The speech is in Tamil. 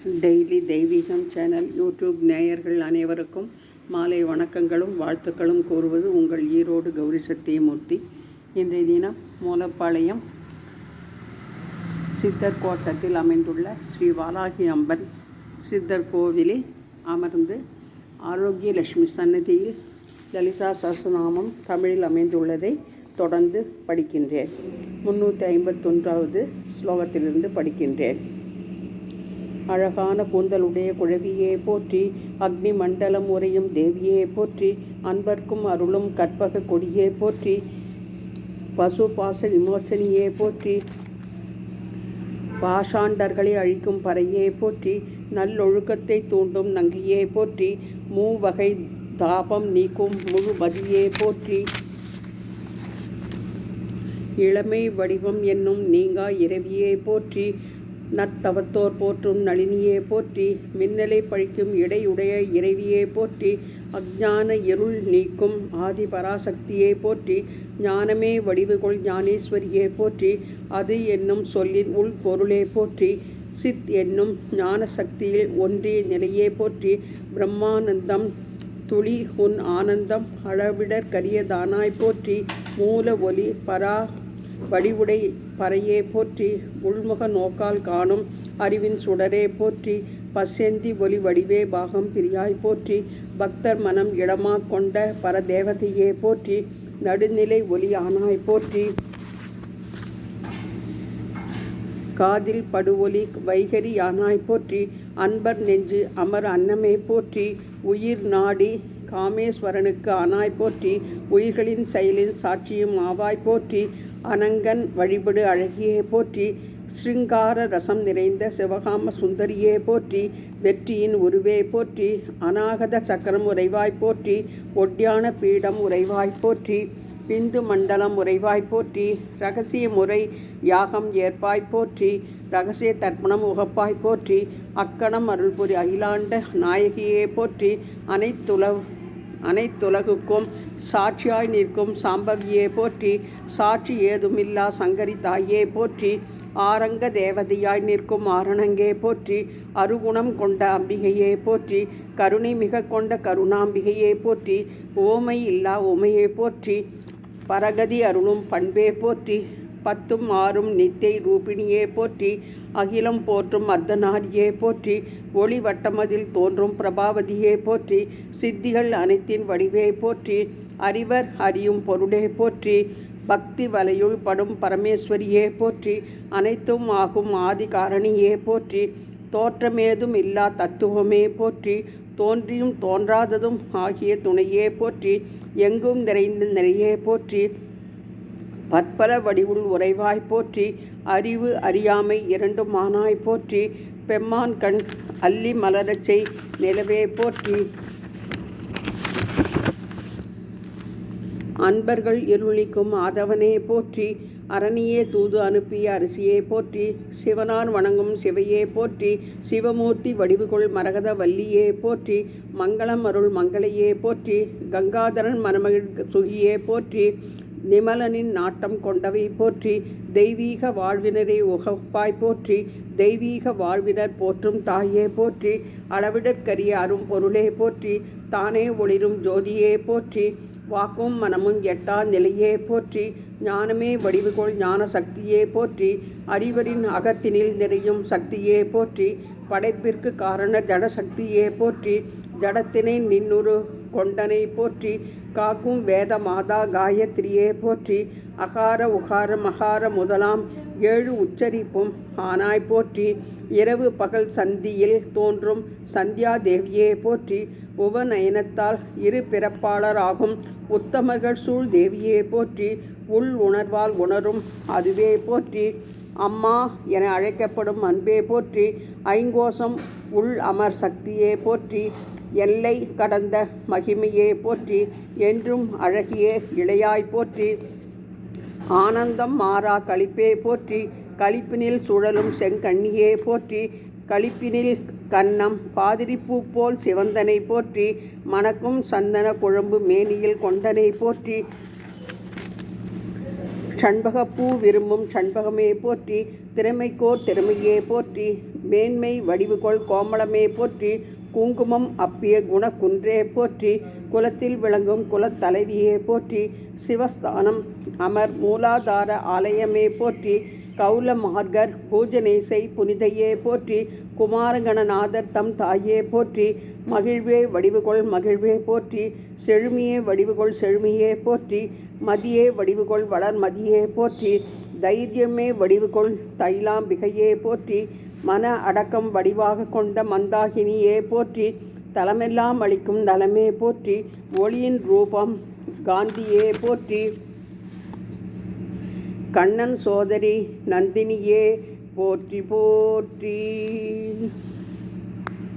டெய்லி தெய்வீகம் சேனல் யூடியூப் நேயர்கள் அனைவருக்கும் மாலை வணக்கங்களும் வாழ்த்துக்களும் கூறுவது உங்கள் ஈரோடு கௌரி சத்தியமூர்த்தி. இன்றைய தினம் மூலப்பாளையம் சித்தர் கோட்டத்தில் அமைந்துள்ள ஸ்ரீ வாராகி அம்பன் சித்தர் கோவிலில் அமர்ந்து ஆரோக்கிய லட்சுமி சன்னதியில் லலிதா சஹஸ்ரநாமம் தமிழில் அமைந்துள்ளதை தொடர்ந்து படிக்கின்றேன். 351வது ஸ்லோகத்திலிருந்து படிக்கின்றேன். அழகான கூந்தலுடைய குழவியே போற்றி, அக்னி மண்டலம் உரையும் தேவியே போற்றி, அன்பர்க்கும் அருளும் கற்பக கொடியே போற்றி, பசு பாச விமோசனியே போற்றி, பாஷாண்டர்களை அழிக்கும் பறையே போற்றி, நல்லொழுக்கத்தை தூண்டும் நங்கியே போற்றி, மூவகை தாபம் நீக்கும் முழுமதியே போற்றி, இளமை வடிவம் என்னும் நீங்கா இரவியே போற்றி, நத்தவத்தோர் போற்றும் நளினியே போற்றி, மின்னலை பழிக்கும் இடையுடைய இறைவியே போற்றி, அஞ்ஞான இருள் நீக்கும் ஆதி பராசக்தியே போற்றி, ஞானமே வடிவுகொள் ஞானேஸ்வரியே போற்றி, அது என்னும் சொல்லின் உள் பொருளே போற்றி, சித் என்னும் ஞான சக்தியில் ஒன்றிய நிலையே போற்றி, பிரம்மானந்தம் துளி உன் ஆனந்தம் அளவிடற் கரியதானாய் போற்றி, மூல ஒலி பரா வடிவுடை பறையே போற்றி, உள்முக நோக்கால் காணும் அறிவின் சுடரே போற்றி, பசேந்தி ஒலி வடிவே பாகம் பிரியாய் போற்றி, பக்தர் மனம் இடமா கொண்ட பரதேவதையே போற்றி, நடுநிலை ஒலி ஆனாய் போற்றி, காதில் படுவொலி வைகரி ஆனாய் போற்றி, அன்பர் நெஞ்சு அமர் அன்னமே போற்றி, உயிர் நாடி காமேஸ்வரனுக்கு ஆனாய் போற்றி, உயிர்களின் செயலின் சாட்சியும் ஆவாய் போற்றி, அனங்கன் வழிபடு அழகியே போற்றி, ஸ்ருங்கார ரசம் நிறைந்த சிவகாம சுந்தரியே போற்றி, வெற்றியின் உருவே போற்றி, அநாகத சக்கரம் உறைவாய் போற்றி, ஒட்டியான பீடம் உறைவாய் போற்றி, பிந்து மண்டலம் உறைவாய் போற்றி, இரகசிய முறை யாகம் ஏற்பாய் போற்றி, இரகசிய தர்ப்பணம் உகப்பாய் போற்றி, அக்கணம் அருள்புரி அகிலாண்ட நாயகியே போற்றி, அனைத்துலகுக்கும் சாட்சியாய் நிற்கும் சாம்பவியே போற்றி, சாட்சி ஏதுமில்லா சங்கரி தாயே போற்றி, ஆரங்க தேவதையாய் நிற்கும் ஆரணங்கே போற்றி, அருகுணம் கொண்ட அம்பிகையே போற்றி, கருணை மிக கொண்ட கருணாம்பிகையே போற்றி, ஓமை இல்லா உமையே போற்றி, பரகதி அருளும் பண்பே போற்றி, 10ம் 6ம் நித்தியை ரூபிணியே போற்றி, அகிலம் போற்றும் அர்த்தநாரியே போற்றி, ஒளி வட்டமதில் தோன்றும் பிரபாவதியே போற்றி, சித்திகள் அனைத்தின் வடிவே போற்றி, அறிவர் அறியும் பொருளே போற்றி, பக்தி வலையுள் படும் பரமேஸ்வரியே போற்றி, அனைத்தும் ஆகும் ஆதி காரணியே போற்றி, தோற்றமேதும் இல்லா தத்துவமே போற்றி, தோன்றியும் தோன்றாததும் ஆகிய துணையே போற்றி, எங்கும் நிறைந்த நிறையே போற்றி, பற்பல வடிவுள் உறைவாய் போற்றி, அறிவு அறியாமை இரண்டும் ஆனாய் போற்றி, பெம்மான் கண் அல்லி மலரச்சை நிலவே போற்றி, அன்பர்கள் இருளிக்கும் ஆதவனே போற்றி, அரணியே தூது அனுப்பிய அரிசியே போற்றி, சிவனார் வணங்கும் சிவையே போற்றி, சிவமூர்த்தி வடிவுகொள் மரகத வல்லியே போற்றி, மங்களம் அருள் மங்களையே போற்றி, கங்காதரன் மணமகிழ் சுகியே போற்றி, நிமலனின் நாட்டம் கொண்டவை போற்றி, தெய்வீக வாழ்வினரை உகப்பாய் போற்றி, தெய்வீக வாழ்வினர் போற்றும் தாயே போற்றி, அளவிடற்கரிய அரும் பொருளே போற்றி, தானே ஒளிரும் ஜோதியே போற்றி, வாக்கும் மனமும் எட்டா நிலையே போற்றி, ஞானமே வடிவுகொள் ஞான சக்தியே போற்றி, அறிவரின் அகத்தினில் நிறையும் சக்தியே போற்றி, படைப்பிற்கு காரண ஜட சக்தியே போற்றி, ஜடத்தினை நின்னுரு கொண்டனை போற்றி, காக்கும் வேத மாதா காயத்ரியே போற்றி, அகார உகார மகார முதலாம் 7 உச்சரிப்பும் ஆனாய் போற்றி, இரவு பகல் சந்தியில் தோன்றும் சந்தியா தேவியே போற்றி, உபநயனத்தால் இரு பிறப்பாளராகும் உத்தமர்கள் சூழ் தேவியே போற்றி, உள் உணர்வால் உணரும் அதுவே போற்றி, அம்மா என அழைக்கப்படும் அன்பே போற்றி, ஐங்கோசம் உள் அமர் சக்தியே போற்றி, எல்லை கடந்த மகிமையே போற்றி, என்றும் அழகிய இளையாய் போற்றி, ஆனந்தம் மாறா களிப்பே போற்றி, களிப்பினில் சுழலும் செங்கண்ணியே போற்றி, களிப்பினில் கன்னம் பாதிரிப்பூ போல் சிவந்தனை போற்றி, மணக்கும் சந்தன குழம்பு மேனியில் கொண்டனை போற்றி, சண்பகப்பூ விரும்பும் சண்பகமே போற்றி, திறமைக்கோர் திறமையே போற்றி, மேன்மை வடிவுகொள் கோமளமே போற்றி, குங்குமம் அப்பிய குணக்குன்றே போற்றி, குலத்தில் விளங்கும் குலத்தலைவியே போற்றி, சிவஸ்தானம் அமர் மூலாதார ஆலயமே போற்றி, கௌல மார்கர் பூஜனேசை புனிதையே போற்றி, குமாரகணநாதர் தம் தாயே போற்றி, மகிழ்வே வடிவுகொள் மகிழ்வே போற்றி, செழுமையே வடிவுகொள் செழுமையே போற்றி, மதியே வடிவுகொள் வளர் மதியே போற்றி, தைரியமே வடிவுகொள் தைலாம்பிகையே போற்றி, மன அடக்கம் வடிவாக கொண்ட மந்தாகினியே போற்றி, தலமெல்லாம் அளிக்கும் நலமே போற்றி, ஒளியின் ரூபம் காந்தியே போற்றி, கண்ணன் சோதரி நந்தினியே போற்றி போற்றி.